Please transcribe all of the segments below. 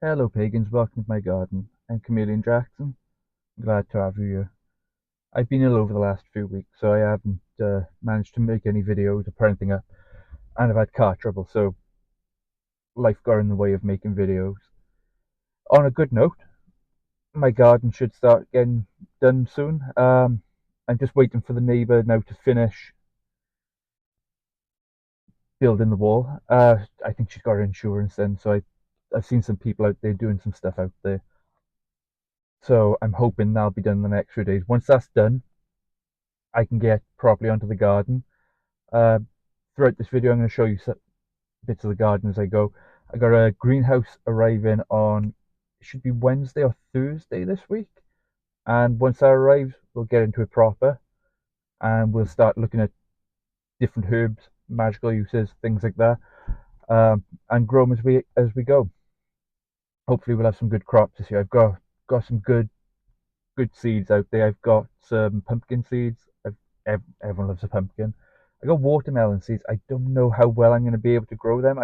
Hello pagans, welcome to my garden. I'm Chameleon Jackson. Glad to have you here. I've been ill over the last few weeks, so I haven't managed to make any videos or put anything up, and I've had car trouble, so life got in the way of making videos. On a good note, my garden should start getting done soon. I'm just waiting for the neighbour now to finish building the wall. I think she's got her insurance in, so I've seen some people out there doing some stuff out there. So I'm hoping that'll be done in the next few days. Once that's done, I can get properly onto the garden. Uh, Throughout this video, I'm going to show you some bits of the garden as I go. I got a greenhouse arriving on, it should be Wednesday or Thursday this week. And once that arrives, we'll get into it proper and we'll start looking at different herbs, magical uses, things like that, and grow them as we go. Hopefully, we'll have some good crops this year. I've got some good seeds out there. I've got some pumpkin seeds. Everyone loves a pumpkin. I got watermelon seeds. I don't know how well I'm going to be able to grow them.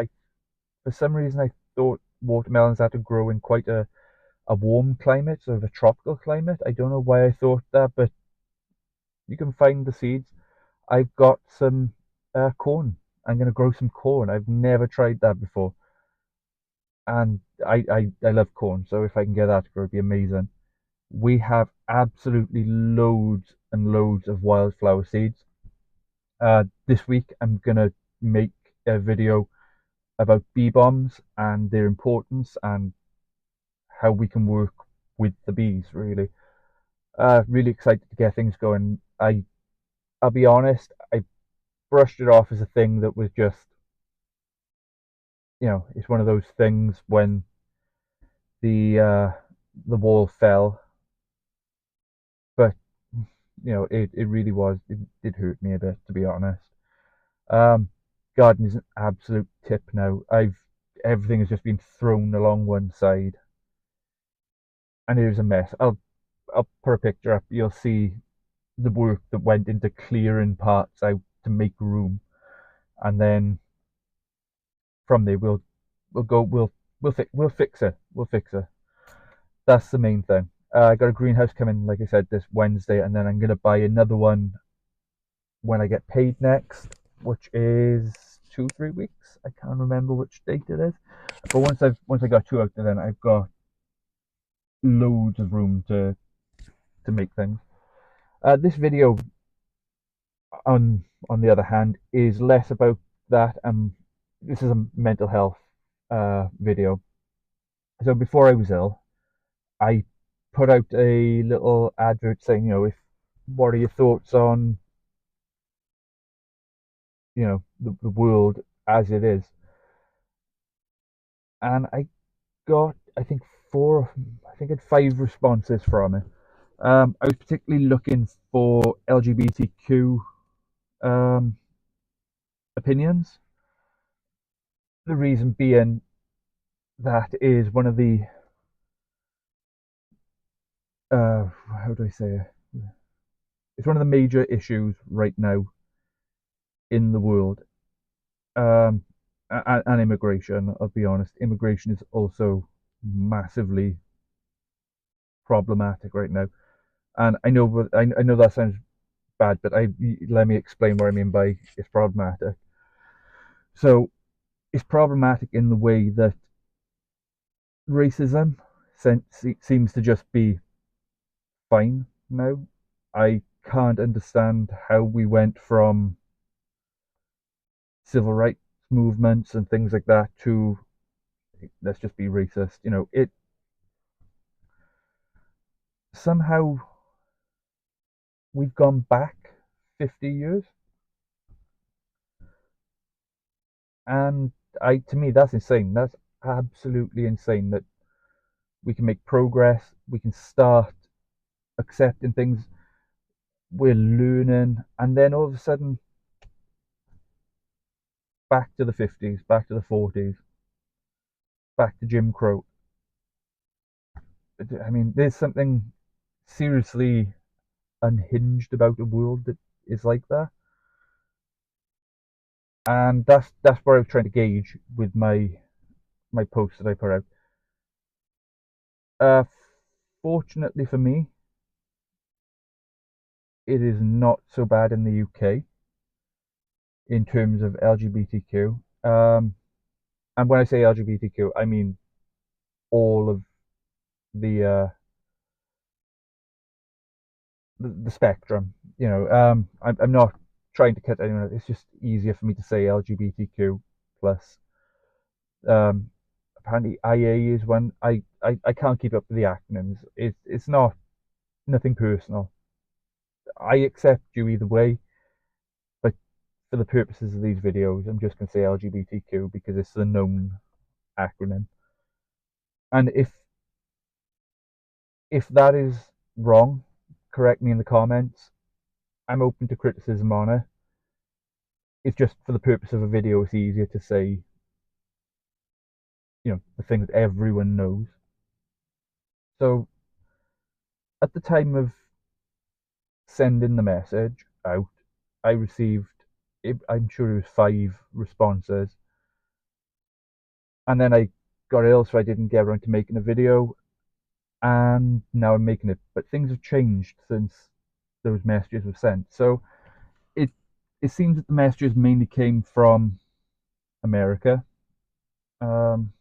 For some reason, I thought watermelons had to grow in quite a warm climate, sort of a tropical climate. I don't know why I thought that, but you can find the seeds. I've got some corn. I'm going to grow some corn. I've never tried that before, and I love corn. So if I can get that to grow, it'd be amazing. We have absolutely loads and loads of wildflower seeds. This week, I'm gonna make a video about bee bombs and their importance and how we can work with the bees. Really excited to get things going. I'll be honest, I brushed it off as a thing that was just, it's one of those things when the uh, the wall fell, but it really was. It did hurt me a bit, to be honest. Um, Garden is an absolute tip now. I've Everything has just been thrown along one side, and it is a mess. I'll put a picture up. You'll see the work that went into clearing parts out to make room, and then from there we'll go we'll fix it. We'll fix it. That's the main thing. I got a greenhouse coming, like I said, this Wednesday, and then I'm gonna buy another one when I get paid next, which is 2 3 weeks. I can't remember which date it is, but once I got two out there, then I've got loads of room to make things. This video, on the other hand, is less about that. This is a mental health video. So before I was ill, I put out a little advert saying, if what are your thoughts on the world as it is, and I got I think I had 5 responses from it. I was particularly looking for LGBTQ um, opinions. The reason being that is one of the how do I say it? It's one of the major issues right now in the world. Um, and immigration. I'll be honest, immigration is also massively problematic right now. And I know that sounds bad, but I let me explain what I mean by it's problematic. So it's problematic in the way that racism seems to just be fine now. I can't understand how we went from civil rights movements and things like that to let's just be racist. It somehow we've gone back 50 years, and I to me that's insane. That's absolutely insane that we can make progress, we can start accepting things, we're learning, and then all of a sudden back to the 50s, back to the 40s, back to Jim Crow. I mean, there's something seriously unhinged about a world that is like that, and that's what I was trying to gauge with my post that I put out. Uh, Fortunately for me, it is not so bad in the UK in terms of LGBTQ. And when I say LGBTQ, I mean all of the the spectrum. I'm not trying to cut anyone out. It's just easier for me to say LGBTQ plus. Um, Apparently, IA is one. I can't keep up with the acronyms. It's not nothing personal. I accept you either way, but for the purposes of these videos, I'm just going to say LGBTQ because it's the known acronym. And if that is wrong, correct me in the comments. I'm open to criticism on it. It's just for the purpose of a video, it's easier to say, the thing that everyone knows. So at the time of sending the message out, I received, I'm sure it was 5 responses. And then I got ill, so I didn't get around to making a video. And now I'm making it. But things have changed since those messages were sent. So it it seems that the messages mainly came from America. Um,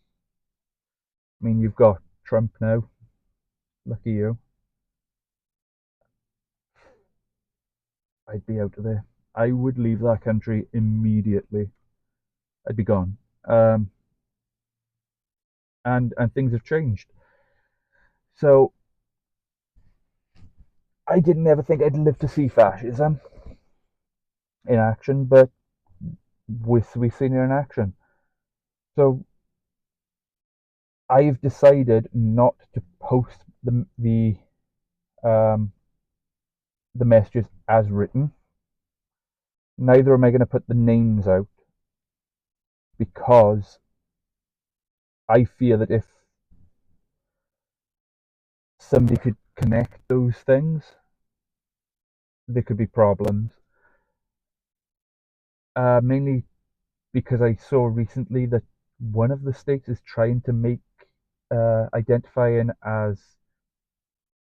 I mean, you've got Trump now. Lucky you. I'd be out of there. I would leave that country immediately. I'd be gone. Um, and things have changed. So I didn't ever think I'd live to see fascism in action, but we've seen it in action. So I've decided not to post um, the messages as written. Neither am I going to put the names out because I fear that if somebody could connect those things, there could be problems. Mainly because I saw recently that one of the states is trying to make identifying as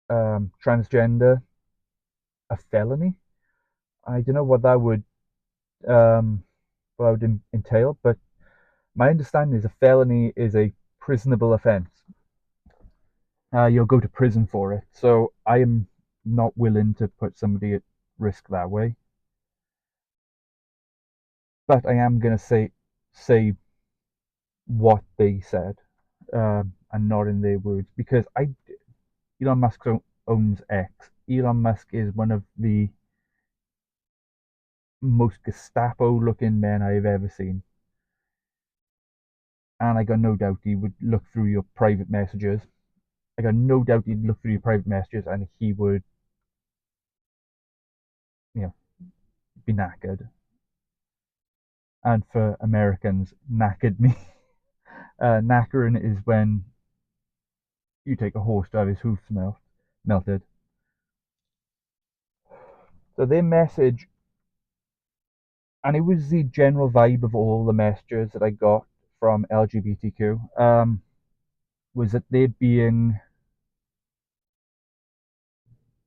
transgender a felony. I don't know um, what that would entail, but my understanding is a felony is a prisonable offence. You'll go to prison for it. So I am not willing to put somebody at risk that way. But I am going to say what they said, and not in their words, because Elon Musk owns X. Elon Musk is one of the most Gestapo-looking men I've ever seen, and I got no doubt he would look through your private messages. I got no doubt he'd look through your private messages, and he would, you know, be knackered. And for Americans, knackered me. Knackering is when you take a horse to have his hoofs melted. So their message, and it was the general vibe of all the messages that I got from LGBTQ, was that they're being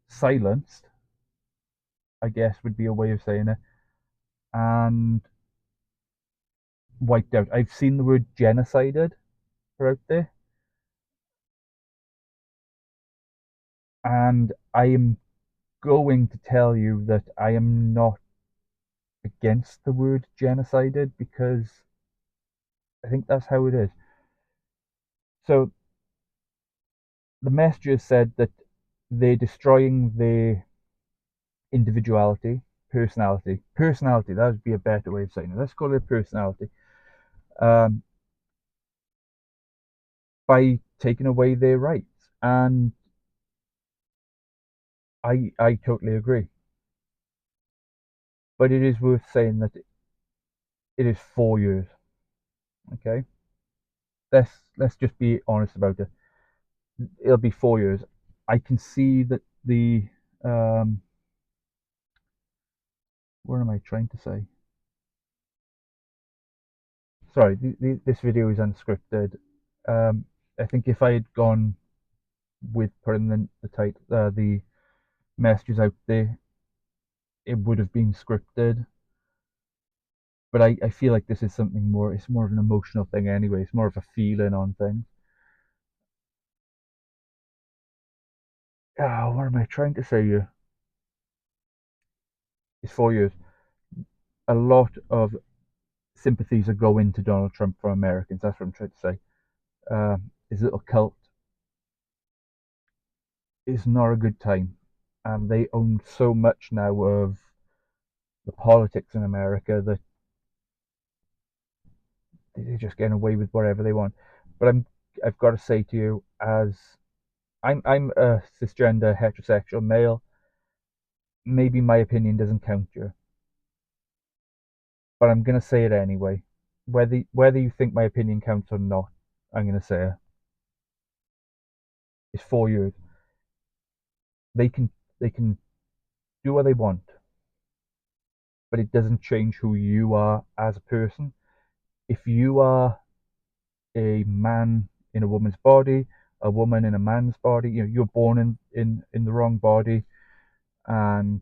silenced, I guess would be a way of saying it, and wiped out. I've seen the word genocided out there, and I am going to tell you that I am not against the word genocided because I think that's how it is. So the messages said that they're destroying their individuality, personality. That would be a better way of saying it. Let's call it personality. Um, by taking away their rights, and I totally agree. But it is worth saying that it is 4 years. Okay, let's just be honest about it. It'll be 4 years. I can see that the what am I trying to say? Sorry, this video is unscripted. I think if I had gone with putting the messages out there. It would have been scripted, but I feel like this is something more. It's more of an emotional thing anyway. It's more of a feeling on things. What am I trying to say here? It's 4 years. A lot of sympathies are going to Donald Trump from Americans. That's what I'm trying to say. His little cult is not a good time, and they own so much now of the politics in America that they're just getting away with whatever they want. But I've got to say to you, as I'm a cisgender heterosexual male, maybe my opinion doesn't count you, but I'm gonna say it anyway. Whether you think my opinion counts or not, I'm gonna say it. It's 4 years. They can they can do what they want, but it doesn't change who you are as a person. If you are a man in a woman's body, a woman in a man's body, you're born in the wrong body, and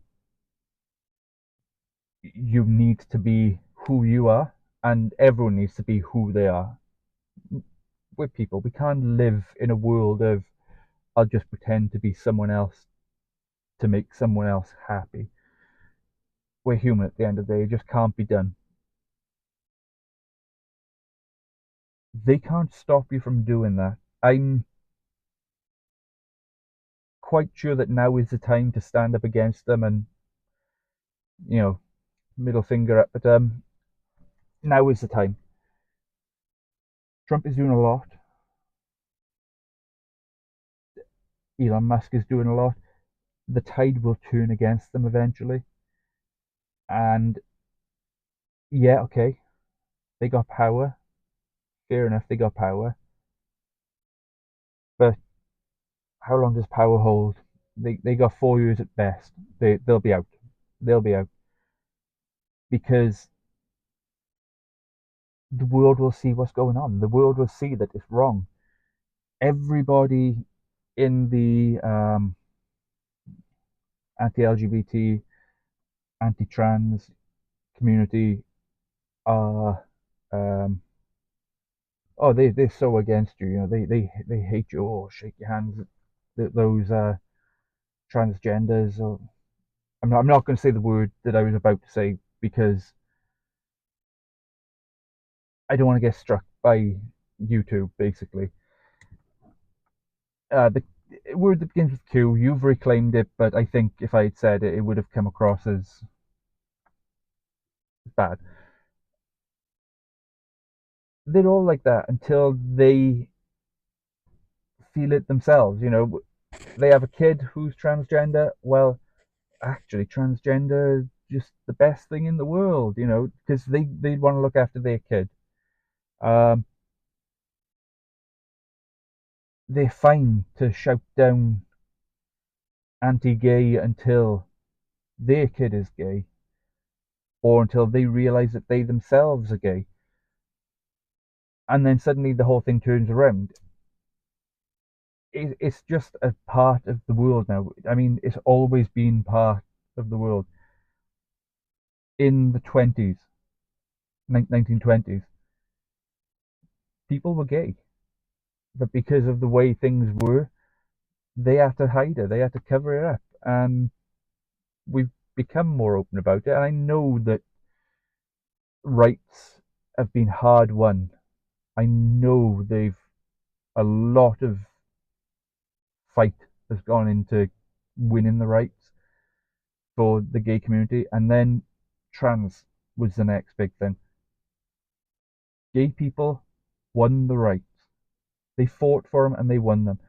you need to be who you are, and everyone needs to be who they are. We're people. We can't live in a world of I'll just pretend to be someone else to make someone else happy. We're human at the end of the day. It just can't be done. They can't stop you from doing that. I'm quite sure that now is the time to stand up against them and, you know, middle finger up. But now is the time. Trump is doing a lot. Elon Musk is doing a lot. The tide will turn against them eventually. And yeah, okay, they got power. Fair enough, they got power. But how long does power hold? They got 4 years at best. They'll be out. They'll be out because the world will see what's going on. The world will see that it's wrong. Everybody in the anti-LGBT, anti-trans community are they're so against you. They hate you. Oh, shake your hands. Those transgenders. Or I'm not going to say the word that I was about to say because I don't want to get struck by YouTube. Basically, the word that begins with Q. You've reclaimed it, but I think if I had said it, it would have come across as bad. They're all like that until they feel it themselves. They have a kid who's transgender. Well, actually, transgender is just the best thing in the world. Because they want to look after their kid. Um, they're fine to shout down anti-gay until their kid is gay, or until they realize that they themselves are gay, and then suddenly the whole thing turns around. It's just a part of the world now. I mean, it's always been part of the world. In the 20s, 1920s, people were gay, but because of the way things were, they had to hide it, they had to cover it up, and we've become more open about it. And I know that rights have been hard won. I know they've a lot of fight has gone into winning the rights for the gay community, and then trans was the next big thing. Gay people won the rights. They fought for them and they won them.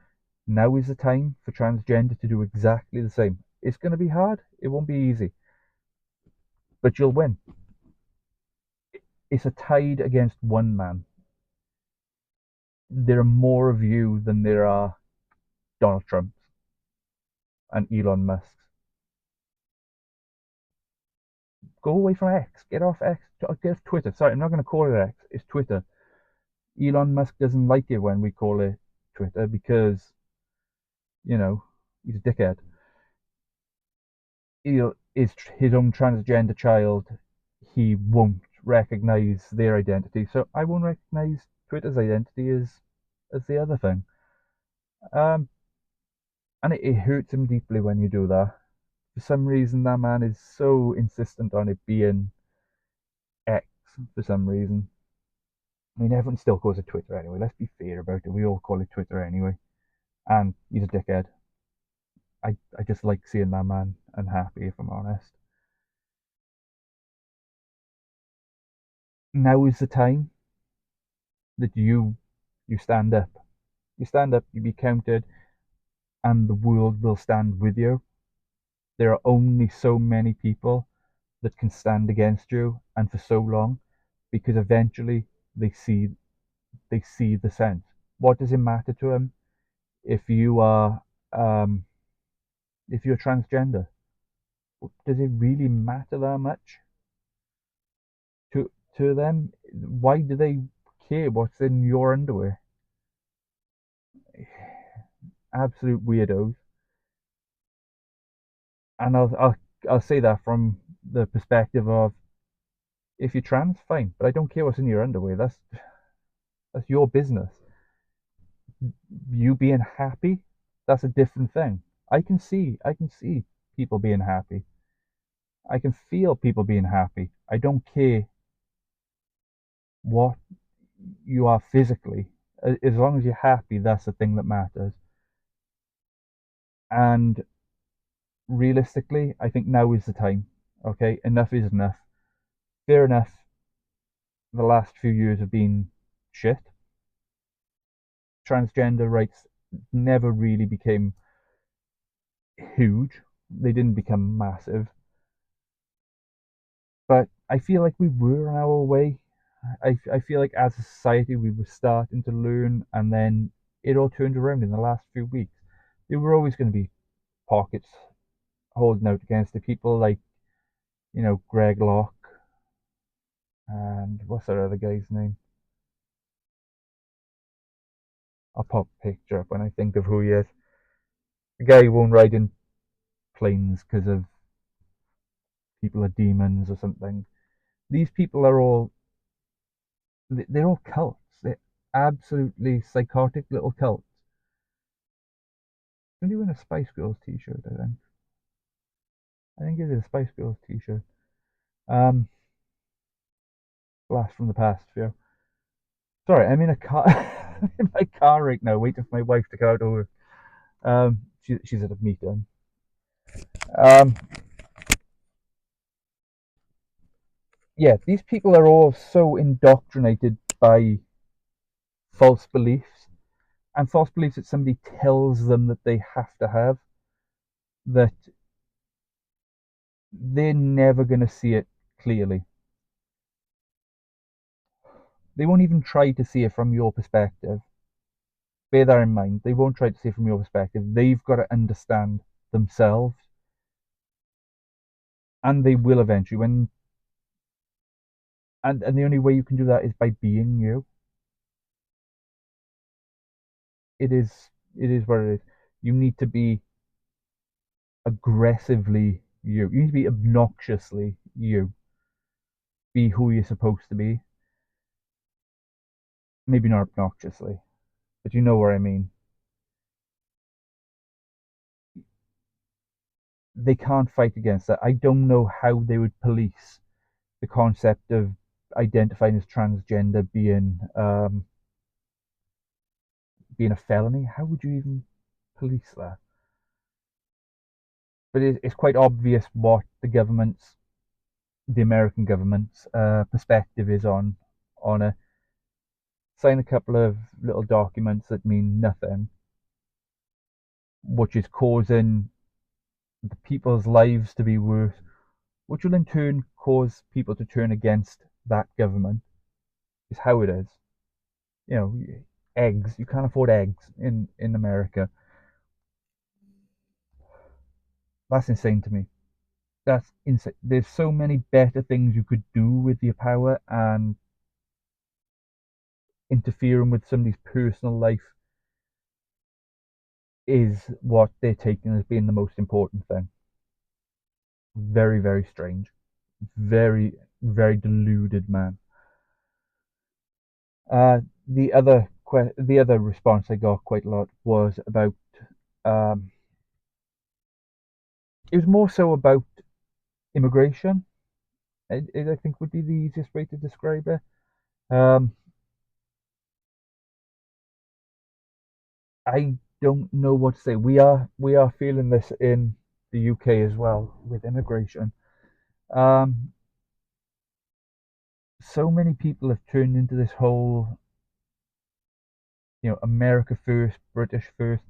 Now is the time for transgender to do exactly the same. It's going to be hard. It won't be easy, but you'll win. It's a tide against one man. There are more of you than there are Donald Trumps and Elon Musk's. Go away from X. Get off X. Get off Twitter. Sorry, I'm not going to call it X. It's Twitter. Elon Musk doesn't like it when we call it Twitter because You know, he's a dickhead. His own transgender child, he won't recognize their identity. So I won't recognize Twitter's identity as the other thing. Um, and it hurts him deeply when you do that. For some reason, that man is so insistent on it being X. For some reason, I mean, everyone still calls it Twitter anyway. Let's be fair about it. We all call it Twitter anyway. And he's a dickhead. I just like seeing that man unhappy, if I'm honest. Now is the time that you stand up. You stand up, you be counted, and the world will stand with you. There are only so many people that can stand against you, and for so long, because eventually they see they see the sense. What does it matter to them if you are um, if you're transgender? Does it really matter that much to them? Why do they care what's in your underwear? Absolute weirdos. And I'll say that from the perspective of, if you're trans, fine, but I don't care what's in your underwear. That's your business. You being happy, that's a different thing. I can see people being happy. I can feel people being happy. I don't care what you are physically. As long as you're happy, that's the thing that matters. And realistically, I think now is the time. Okay, enough is enough. Fair enough. The last few years have been shit. Transgender rights never really became huge. They didn't become massive, but I feel like we were on our way. I feel like as a society we were starting to learn, and then it all turned around in the last few weeks. There were always going to be pockets holding out against the people, like, Greg Locke, and what's that other guy's name? I'll pop a picture up when I think of who he is. The guy who won't ride in planes because of people are demons or something. These people are all they're all cults. They're absolutely psychotic little cults. Did he win a Spice Girls t-shirt, I think it is a Spice Girls t-shirt. Um Blast from the past, yeah. Sorry, I'm in a car. I'm in my car right now, waiting for my wife to come out over. She's at a meeting. Um yeah, these people are all so indoctrinated by false beliefs, and false beliefs that somebody tells them that they have to have, that they're never going to see it clearly. They won't even try to see it from your perspective. Bear that in mind. They won't try to see it from your perspective. They've got to understand themselves, and they will eventually. And the only way you can do that is by being you. It is what it is. You need to be aggressively you. You need to be obnoxiously you. Be who you're supposed to be. Maybe not obnoxiously, but you know what I mean. They can't fight against that. I don't know how they would police the concept of identifying as transgender being a felony. How would you even police that? But it's quite obvious what the American government's perspective is on a sign a couple of little documents that mean nothing, which is causing the people's lives to be worse, which will in turn cause people to turn against that government. Is how it is. You know, eggs. You can't afford eggs in America. That's insane to me. That's insane. There's so many better things you could do with your power, and interfering with somebody's personal life is what they're taking as being the most important thing. Very, very strange. Very, very deluded man. The other response I got quite a lot was about um, it was more so about immigration. I think would be the easiest way to describe it. Um, I don't know what to say. We are feeling this in the UK as well with immigration. Um, so many people have turned into this whole, America first, British first,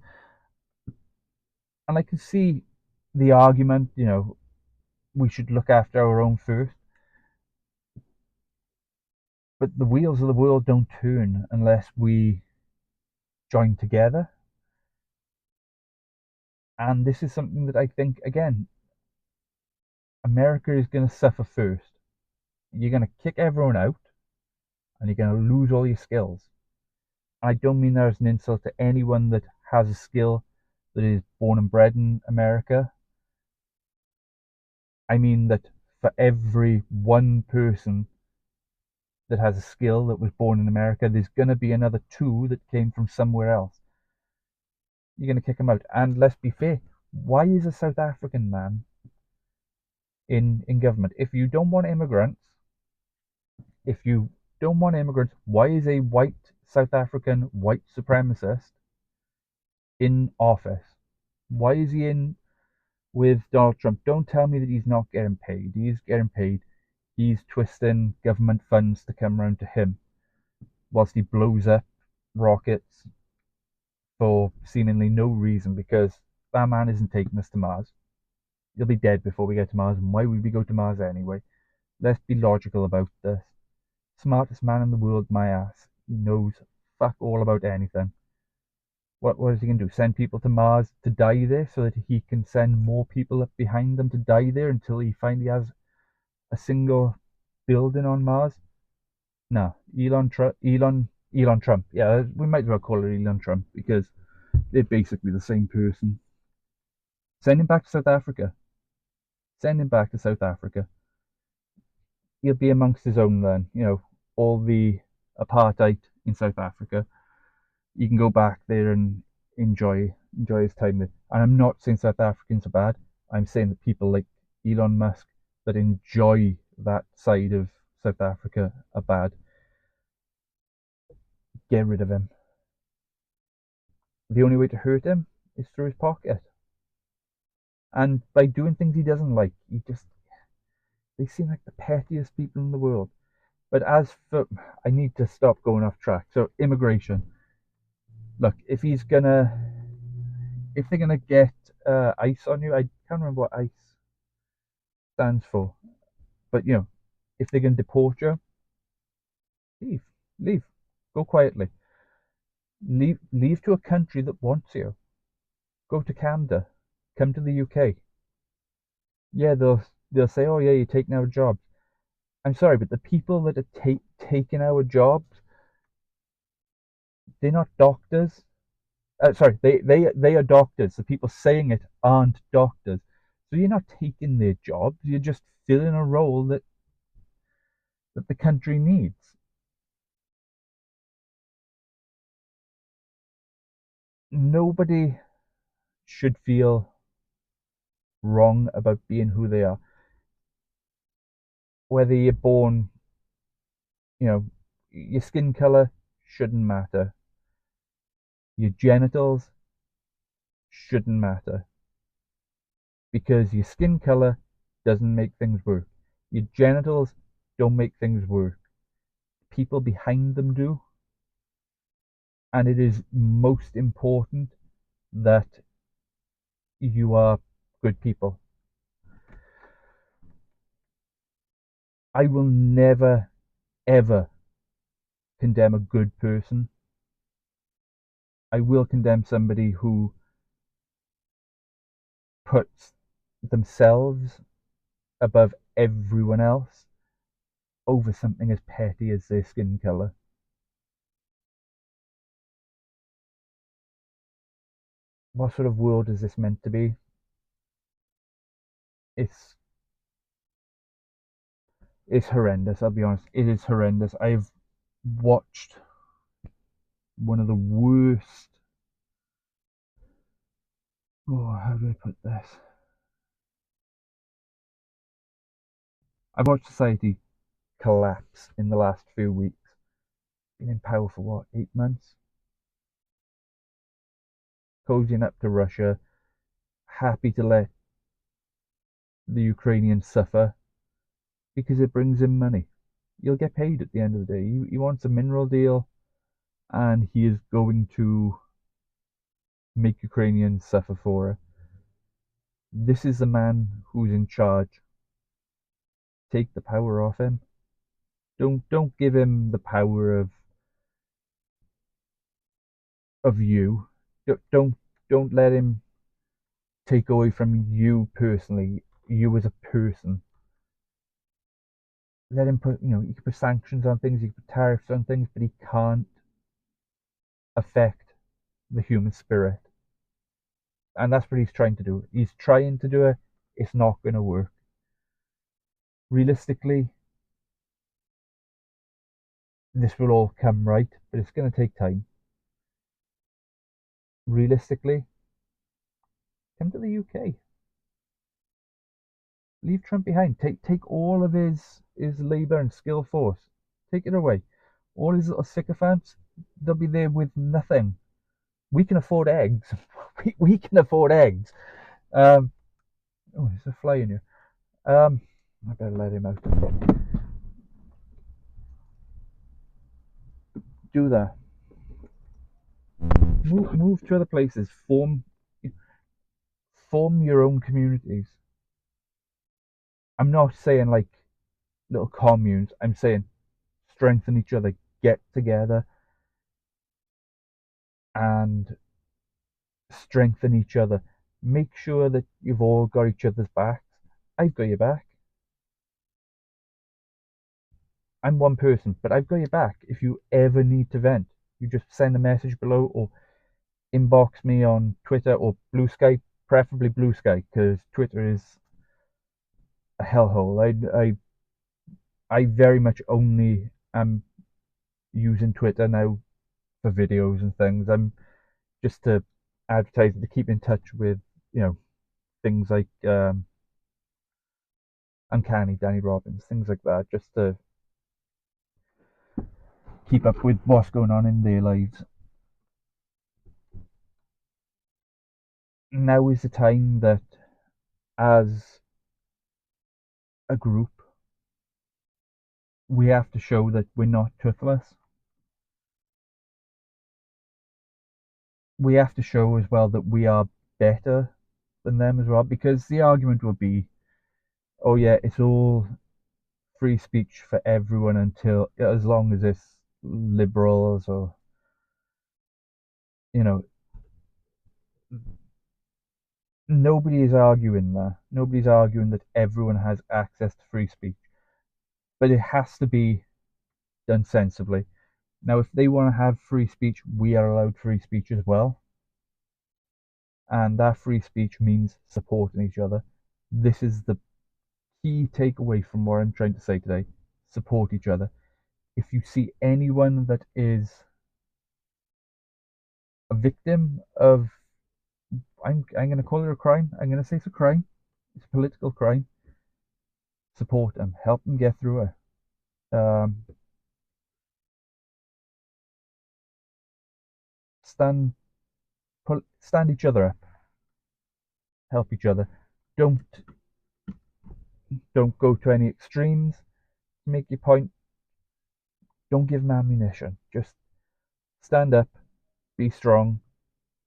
and I can see the argument. We should look after our own first, but the wheels of the world don't turn unless we join together. And this is something that I think, again, America is going to suffer first. You're going to kick everyone out and you're going to lose all your skills. I don't mean that as an insult to anyone that has a skill that is born and bred in America. I mean that for every one person that has a skill that was born in America, there's going to be another two that came from somewhere else. You're going to kick them out. And let's be fair, why is a South African man in government? If you don't want immigrants, why is a white South African white supremacist in office? Why is he in with Donald Trump? Don't tell me that he's not getting paid. He's getting paid. He's twisting government funds to come around to him whilst he blows up rockets for seemingly no reason because that man isn't taking us to Mars. He'll be dead before we get to Mars, and why would we go to Mars anyway? Let's be logical about this. Smartest man in the world, my ass. He knows fuck all about anything. What is he going to do? Send people to Mars to die there so that he can send more people up behind them to die there until he finally has a single building on Mars? No, Elon Trump. Yeah, we might as well call it Elon Trump because they're basically the same person. Send him back to South Africa. Send him back to South Africa. He'll be amongst his own then. All the apartheid in South Africa. You can go back there and enjoy his time there. And I'm not saying South Africans are bad. I'm saying that people like Elon Musk that enjoy that side of South Africa are bad. Get rid of him. The only way to hurt him is through his pocket. And by doing things he doesn't like, they seem like the pettiest people in the world. But as for, I need to stop going off track. So immigration. Look, if they're gonna get ICE on you, I can't remember what ICE stands for, but if they're gonna deport you, leave, leave, go quietly, leave to a country that wants you. Go to Canada, come to the UK. Yeah, they'll say, oh yeah, you're taking our jobs. I'm sorry, but the people that are taking our jobs, they're not doctors. Sorry, they are doctors. The people saying it aren't doctors. So you're not taking their jobs. You're just filling a role that the country needs. Nobody should feel wrong about being who they are. Whether you're born, your skin color shouldn't matter. Your genitals shouldn't matter because your skin color doesn't make things work. Your genitals don't make things work. People behind them do. And it is most important that you are good people. I will never, ever condemn a good person. I will condemn somebody who puts themselves above everyone else over something as petty as their skin color. what sort of world is this meant to be? It's it's horrendous. I'll be honest. It is horrendous. I've watched one of the worst. Oh, how do I put this? I've watched society collapse in the last few weeks. Been in power for what, 8 months? Cozying up to Russia, happy to let the Ukrainians suffer because it brings in money. You'll get paid at the end of the day. He wants a mineral deal, and he is going to make Ukrainians suffer for it. This is the man who's in charge. Take the power off him. Don't give him the power of you. Don't let him take away from you personally, you as a person. Let him put, you can put sanctions on things, you can put tariffs on things, but he can't affect the human spirit. And that's what he's trying to do. He's trying to do it. It's not going to work. Realistically, this will all come right, but it's going to take time. Realistically, come to the UK. Leave Trump behind. Take all of his labour and skill force. Take it away. All his little sycophants, they'll be there with nothing. We can afford eggs. We can afford eggs. Oh, there's a fly in here. I better let him out. Do that. Move to other places. Form your own communities. I'm not saying like little communes. I'm saying strengthen each other. Get together and strengthen each other. Make sure that you've all got each other's backs. I've got your back. I'm one person, but I've got your back. If you ever need to vent, you just send a message below or inbox me on Twitter or Blue Sky, preferably Blue Sky, because Twitter is a hellhole. I very much only am using Twitter now for videos and things. I'm just to advertise to keep in touch with things like Uncanny Danny Robbins, things like that, just to keep up with what's going on in their lives. Now is the time that, as a group, we have to show that we're not toothless. We have to show as well that we are better than them as well, because the argument will be, oh yeah, it's all free speech for everyone until, as long as it's liberals or, you know, nobody is arguing that. Nobody's arguing that everyone has access to free speech, but it has to be done sensibly. Now, if they want to have free speech, we are allowed free speech as well. And that free speech means supporting each other. This is the key takeaway from what I'm trying to say today. Support each other. If you see anyone that is a victim of, I'm going to call it a crime. I'm going to say it's a crime. It's a political crime. Support them. Help them get through it. Stand stand each other up. Help each other. Don't don't go to any extremes. Make your point. Don't give them ammunition. Just stand up. Be strong.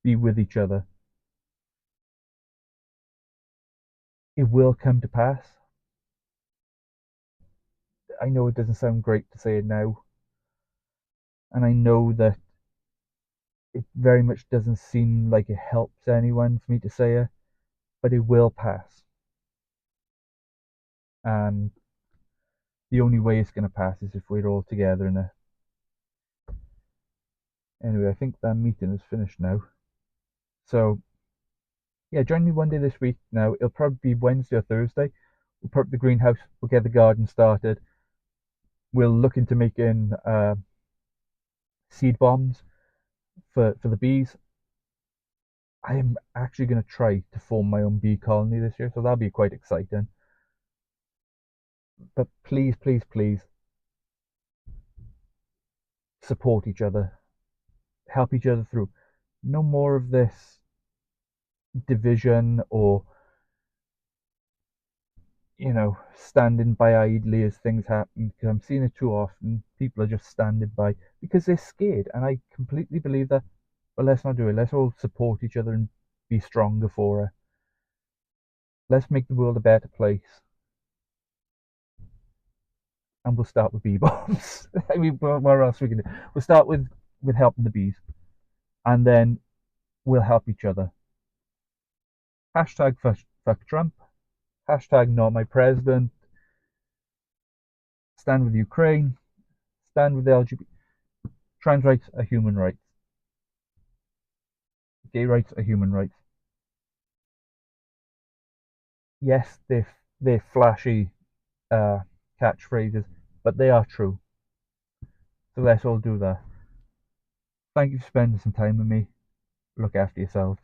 Be with each other. It will come to pass. I know it doesn't sound great to say it now, and I know that it very much doesn't seem like it helps anyone for me to say it, but it will pass. And the only way it's going to pass is if we're all together in it. Anyway, I think that meeting is finished now. So Yeah, join me one day this week. Now it'll probably be Wednesday or Thursday. We'll put up the greenhouse. We'll get the garden started. We'll look into making seed bombs for the bees. I am actually going to try to form my own bee colony this year, so that'll be quite exciting. But please, please, please support each other, help each other through. No more of this division or, standing by idly as things happen. Because I'm seeing it too often. People are just standing by because they're scared, and I completely believe that. But let's not do it. Let's all support each other and be stronger for it. Let's make the world a better place, and we'll start with bee bombs. I mean, what else we can do? We'll start with helping the bees, and then we'll help each other. Hashtag fuck Trump. Hashtag not my president. Stand with Ukraine. Stand with the LGBT. Trans rights are human rights. Gay rights are human rights. Yes, they're flashy uh, catchphrases, but they are true. So let's all do that. Thank you for spending some time with me. Look after yourselves.